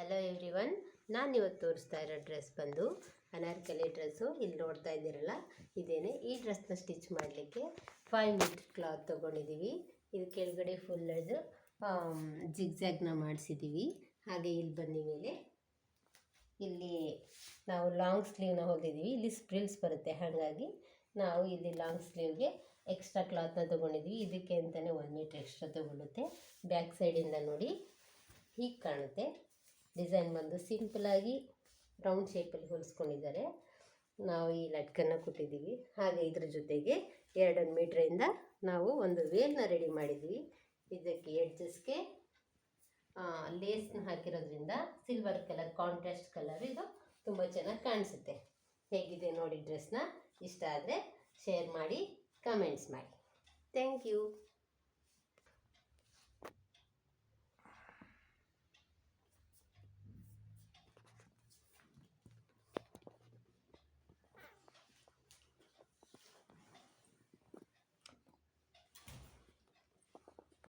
Hello everyone, ನಾನು ಇವತ್ತು ತೋರಿಸ್ತಾ ಇರೋ ಡ್ರೆಸ್ ಬಂದು ಅನಾರ್ಕಲಿ ಡ್ರೆಸ್ಸು. ಇಲ್ಲಿ ನೋಡ್ತಾ ಇದ್ದೀರಲ್ಲ, ಇದೇನೆ. ಈ ಡ್ರೆಸ್ನ ಸ್ಟಿಚ್ ಮಾಡಲಿಕ್ಕೆ 5 ಮೀಟರ್ ಕ್ಲಾತ್ ತೊಗೊಂಡಿದ್ದೀವಿ. ಇದು ಕೆಳಗಡೆ ಫುಲ್ ಅದು ಜಿಗ್ಜ್ಯಾಗ್ನ ಮಾಡಿಸಿದ್ದೀವಿ. ಹಾಗೆ ಇಲ್ಲಿ ಬಂದ ಮೇಲೆ ಇಲ್ಲಿ ನಾವು ಲಾಂಗ್ ಸ್ಲೀವ್ನ ಹೊಲಿದಿದ್ದೀವಿ. ಇಲ್ಲಿ ಸ್ಪ್ರಿಲ್ಸ್ ಬರುತ್ತೆ, ಹಾಗಾಗಿ ನಾವು ಇಲ್ಲಿ ಲಾಂಗ್ ಸ್ಲೀವ್ಗೆ ಎಕ್ಸ್ಟ್ರಾ ಕ್ಲಾತ್ನ ತೊಗೊಂಡಿದ್ದೀವಿ. ಇದಕ್ಕೆ ಅಂತಲೇ 1 ಮೀಟ್ರ್ ಎಕ್ಸ್ಟ್ರಾ ತೊಗೊಳುತ್ತೆ. ಬ್ಯಾಕ್ ಸೈಡಿಂದ ನೋಡಿ ಹೀಗೆ ಕಾಣುತ್ತೆ. ಡಿಸೈನ್ ಬಂದು ಸಿಂಪಲಾಗಿ ರೌಂಡ್ ಶೇಪಲ್ಲಿ ಹೊಲಿಸ್ಕೊಂಡಿದ್ದಾರೆ. ನಾವು ಈ ಲಟ್ಕನ್ನು ಕೊಟ್ಟಿದ್ದೀವಿ. ಹಾಗೆ ಇದ್ರ ಜೊತೆಗೆ 2 ಮೀಟ್ರಿಂದ ನಾವು ಒಂದು ವೇಲ್ನ ರೆಡಿ ಮಾಡಿದ್ದೀವಿ. ಇದಕ್ಕೆ ಎಡ್ಜಸ್ಗೆ ಲೇಸ್ನ ಹಾಕಿರೋದ್ರಿಂದ ಸಿಲ್ವರ್ ಕಲರ್, ಕಾಂಟ್ರಾಸ್ಟ್ ಕಲರ್, ಇದು ತುಂಬ ಚೆನ್ನಾಗಿ ಕಾಣಿಸುತ್ತೆ. ಹೇಗಿದೆ ನೋಡಿ ಡ್ರೆಸ್ನ. ಇಷ್ಟ ಆದರೆ ಶೇರ್ ಮಾಡಿ, ಕಮೆಂಟ್ಸ್ ಮಾಡಿ. Thank you.